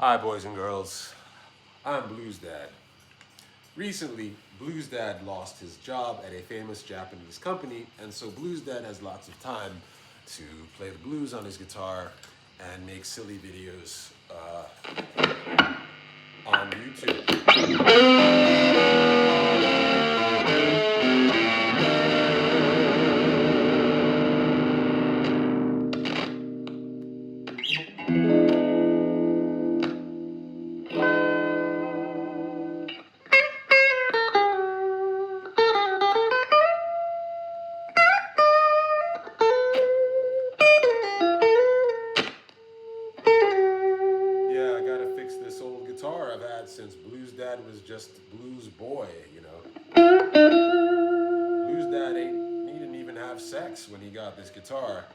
Hi, boys and girls. I'm Blues Dad. Recently, Blues Dad lost his job at a famous Japanese company, and so Blues Dad has lots of time to play the blues on his guitar and make silly videos on YouTube. Yeah, I gotta fix this old guitar I've had since Blues Dad was just Blues Boy, you know. Blues Dad he didn't even have sex when he got this guitar.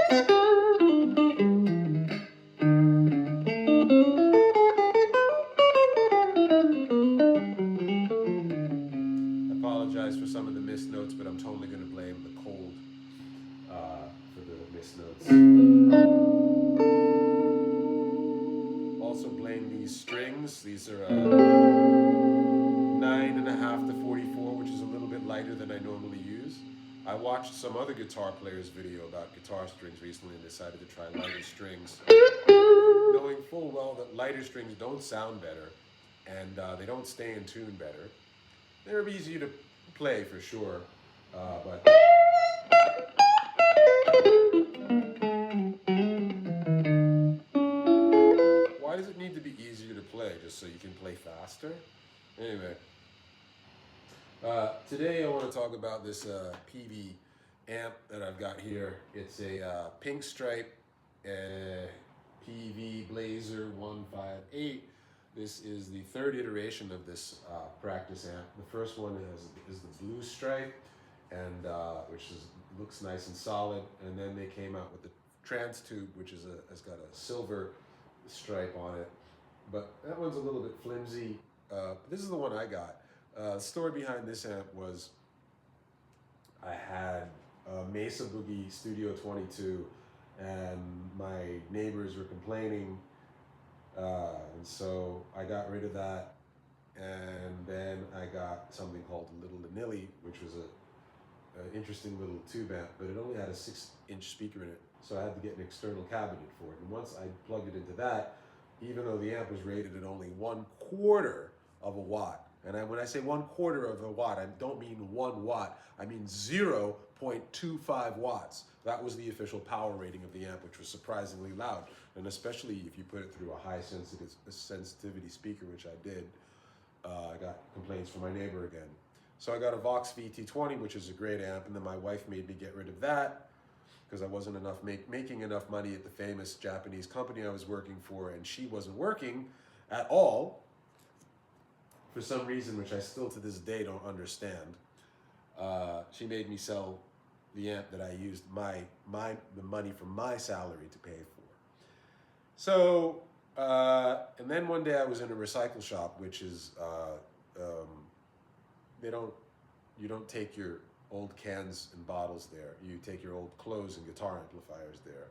I apologize for some of the missed notes, but I'm totally gonna blame the cold for the missed notes. Also blame these strings. These are 9.5 to 44, which is a little bit lighter than I normally use. I watched some other guitar players' video about guitar strings recently and decided to try lighter strings, knowing full well that lighter strings don't sound better and they don't stay in tune better. They're easier to play for sure, but why does it need to be easier to play? Just so you can play faster? Anyway, today I want to talk about this Peavey amp that I've got here. It's a pink stripe Peavey Blazer 158. This is the third iteration of this practice amp. The first one is the blue stripe, and looks nice and solid. And then they came out with the trans tube, which has got a silver stripe on it, but that one's a little bit flimsy. This is the one I got. The story behind this amp was I had a Mesa Boogie Studio 22, and my neighbors were complaining, and so I got rid of that, and then I got something called the Little Nilly, which was an interesting little tube amp, but it only had a 6-inch speaker in it, so I had to get an external cabinet for it. And once I plugged it into that, even though the amp was rated at only 1/4 of a watt, and when I say 1/4 of a watt, I don't mean 1 watt, I mean 0.25 watts. That was the official power rating of the amp, which was surprisingly loud, and especially if you put it through a high sensitivity speaker, which I did. I got complaints from my neighbor again. So I got a Vox VT20, which is a great amp, and then my wife made me get rid of that because I wasn't making enough money at the famous Japanese company I was working for, and she wasn't working at all for some reason, which I still to this day don't understand. She made me sell the amp that I used the money from my salary to pay for. So, and then one day I was in a recycle shop, which is you don't take your old cans and bottles there. You take your old clothes and guitar amplifiers there.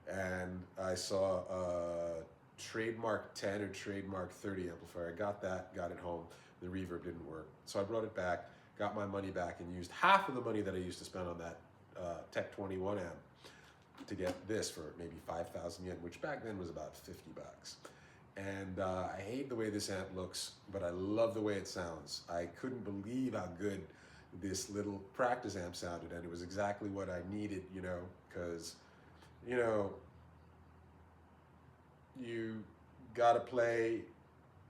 And I saw a trademark 10 or trademark 30 amplifier. I got it home. The reverb didn't work. So I brought it back, got my money back, and used half of the money that I used to spend on that Tech 21 amp to get this for maybe 5,000 yen, which back then was about 50 bucks. And I hate the way this amp looks, but I love the way it sounds. I couldn't believe how good this little practice amp sounded, and it was exactly what I needed, because, you gotta play,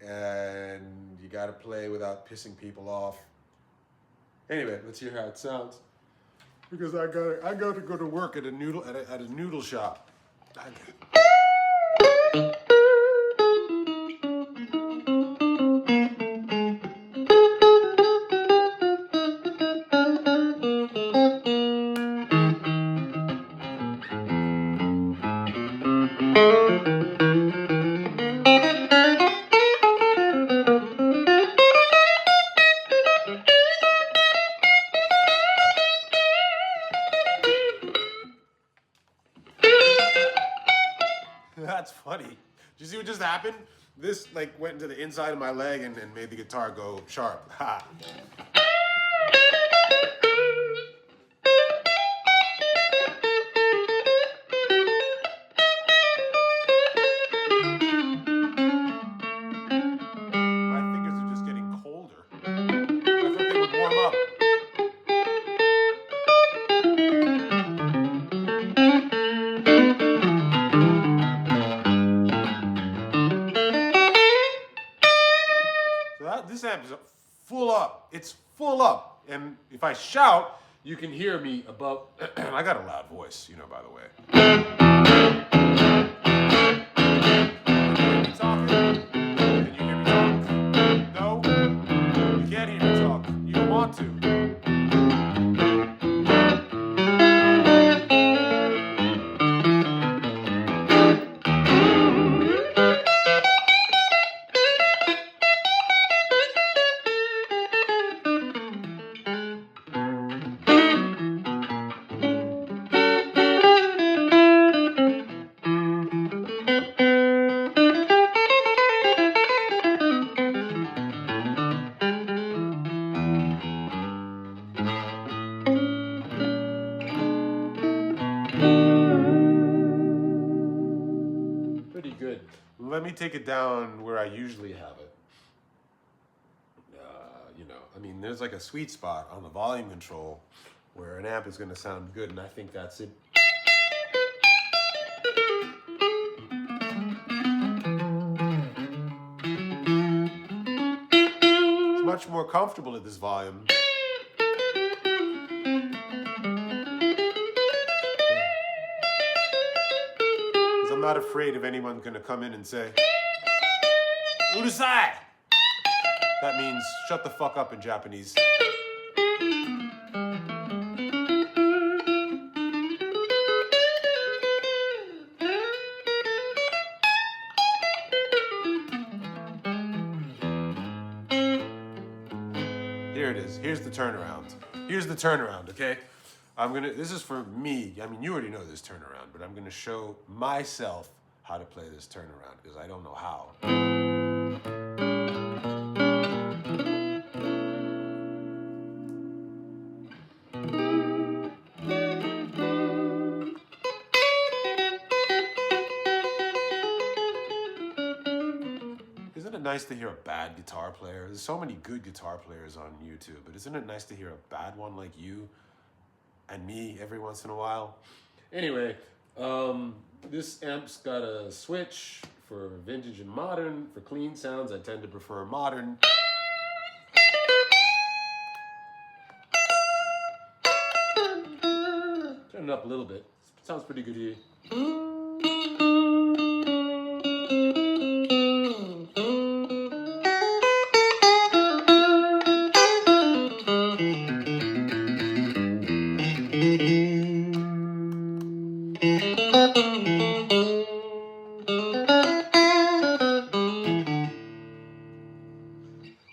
and you gotta play without pissing people off. Anyway, let's hear how it sounds, because I gotta go to work at a noodle shop. That's funny. Did you see what just happened? This like went into the inside of my leg and made the guitar go sharp. Ha. My fingers are just getting colder. I thought they would warm up. This amp is full up. It's full up. And if I shout, you can hear me above. I got a loud voice, you know, by the way. Can you hear me talking? Can you hear me talk? No? You can't hear me talk. You don't want to. Pretty good. Let me take it down where I usually have it. You know, I mean, there's like a sweet spot on the volume control where an amp is going to sound good, and I think that's it. It's much more comfortable at this volume. I'm not afraid of anyone going to come in and say, "Urusai!" That means shut the fuck up in Japanese. Here it is. Here's the turnaround. Here's the turnaround, okay? This is for me. I mean, you already know this turnaround, but I'm gonna show myself how to play this turnaround because I don't know how. Isn't it nice to hear a bad guitar player? There's so many good guitar players on YouTube, but isn't it nice to hear a bad one like you and me every once in a while? Anyway, this amp's got a switch for vintage and modern. For clean sounds, I tend to prefer modern. Turn it up a little bit. Sounds pretty good here.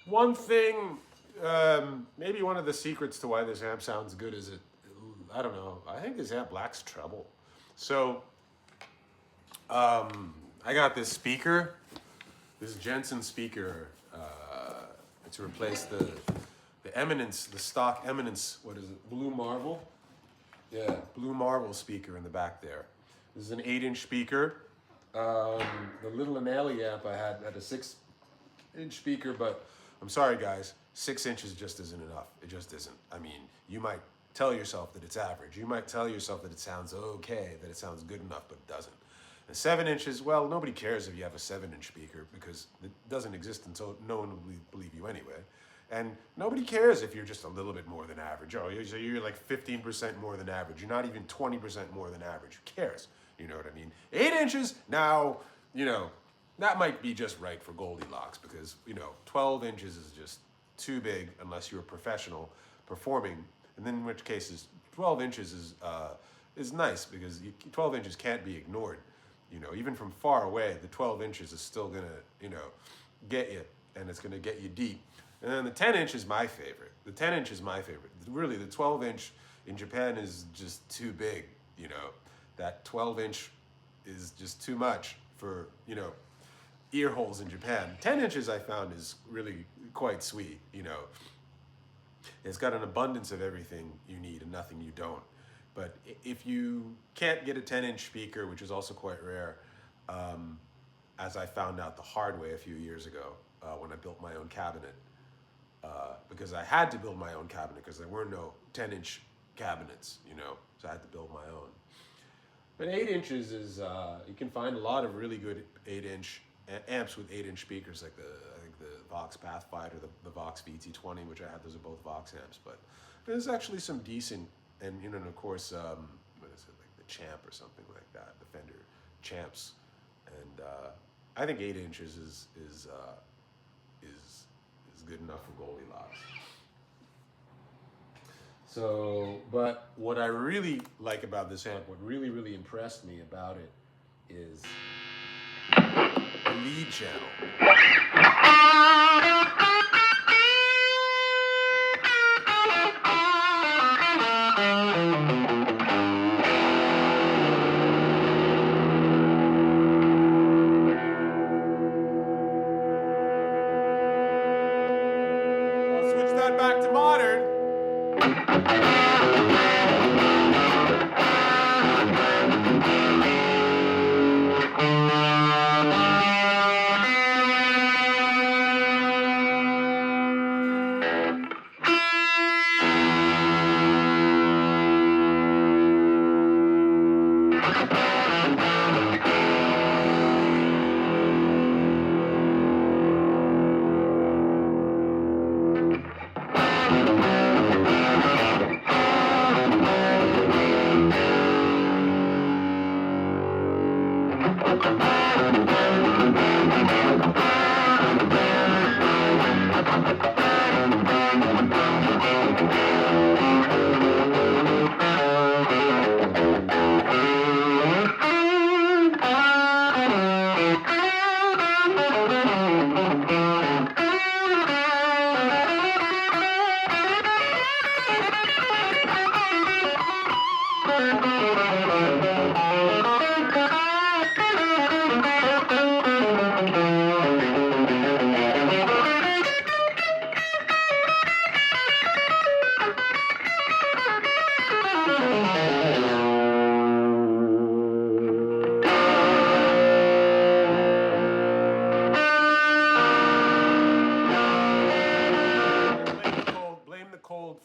One thing, maybe one of the secrets to why this amp sounds good is I don't know, I think this amp lacks treble. So, I got this speaker, this Jensen speaker, to replace the Eminence, the stock Eminence, what is it, Blue Marble? Yeah, Blue Marble speaker in the back there. This is an 8-inch speaker. The little Anelli amp I had a 6-inch speaker, but I'm sorry guys, 6 inches just isn't enough. It just isn't. I mean, you might tell yourself that it's average. You might tell yourself that it sounds okay, that it sounds good enough, but it doesn't. And 7 inches, well, nobody cares if you have a 7-inch speaker because it doesn't exist until no one will believe you anyway. And nobody cares if you're just a little bit more than average. Oh, you're like 15% more than average. You're not even 20% more than average. Who cares? You know what I mean? 8 inches, now, you know, that might be just right for Goldilocks because, you know, 12 inches is just too big unless you're a professional performing. And then in which cases, 12 inches is nice because 12 inches can't be ignored. You know, even from far away, the 12 inches is still gonna, you know, get you, and it's gonna get you deep. And then the 10 inch is my favorite. The 10 inch is my favorite. Really, the 12 inch in Japan is just too big, you know. That 12 inch is just too much for, you know, ear holes in Japan. 10 inches I found is really quite sweet, you know. It's got an abundance of everything you need and nothing you don't. But if you can't get a 10-inch speaker, which is also quite rare, as I found out the hard way a few years ago when I built my own cabinet, because I had to build my own cabinet because there were no 10-inch cabinets, you know, so I had to build my own. But 8 inches is, you can find a lot of really good 8-inch amps with 8-inch speakers, like I think the Vox Pathfinder, the Vox VT20, which I have. Those are both Vox amps, but there's actually some decent, and you know, and of course, what is it, like the Champ or something like that, the Fender Champs, and I think 8 inches is good enough for Goldilocks. So, but what I really like about this amp, what really impressed me about it is the lead channel. I'll switch that back to modern.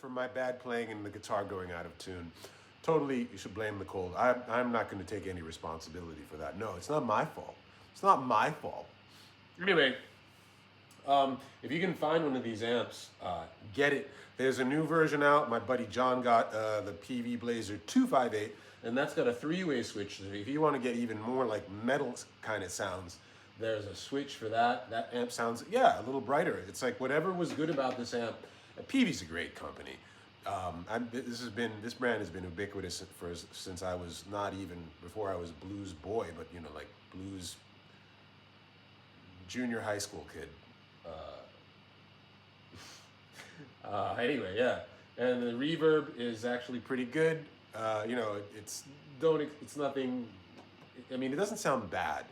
For my bad playing and the guitar going out of tune. Totally, you should blame the cold. I'm not going to take any responsibility for that. No, it's not my fault. It's not my fault. Anyway, if you can find one of these amps, get it. There's a new version out. My buddy John got the Peavey Blazer 258, and that's got a 3-way switch. So if you want to get even more like metal kind of sounds, there's a switch for that. That amp sounds, yeah, a little brighter. It's like whatever was good about this amp. Peavey's a great company. This brand has been ubiquitous since I was not even, before I was a blues boy, but you know, like blues junior high school kid. Anyway, yeah, and the reverb is actually pretty good. You know, it's nothing. I mean, it doesn't sound bad.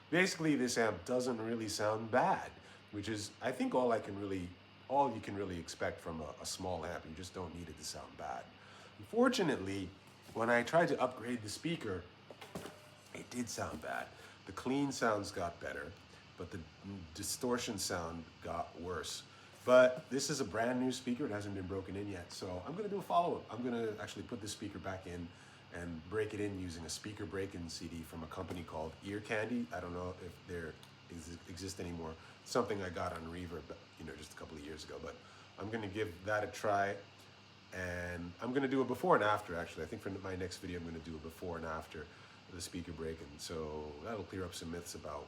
Basically, this amp doesn't really sound bad, which is, I think, all you can really expect from a small amp. You just don't need it to sound bad. Unfortunately, when I tried to upgrade the speaker, it did sound bad. The clean sounds got better, but the distortion sound got worse. But this is a brand new speaker. It hasn't been broken in yet. So I'm gonna do a follow-up. I'm gonna actually put the speaker back in and break it in using a speaker break-in CD from a company called Ear Candy. I don't know if they're exist anymore. Something I got on Reverb, you know, just a couple of years ago. But I'm gonna give that a try, and I'm gonna do a before and after. Actually, I think for my next video, I'm gonna do a before and after the speaker break-in. So that'll clear up some myths about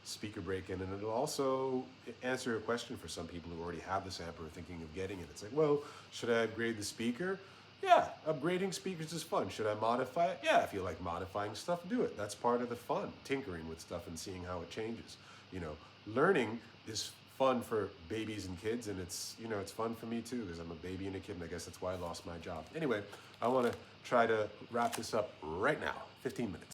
speaker break-in, and it'll also answer a question for some people who already have this amp or are thinking of getting it. It's like, well, should I upgrade the speaker? Yeah, upgrading speakers is fun. Should I modify it? Yeah, if you like modifying stuff, do it. That's part of the fun, tinkering with stuff and seeing how it changes. You know, learning is fun for babies and kids, and it's, you know, it's fun for me too, because I'm a baby and a kid, and I guess that's why I lost my job. Anyway, I want to try to wrap this up right now, 15 minutes.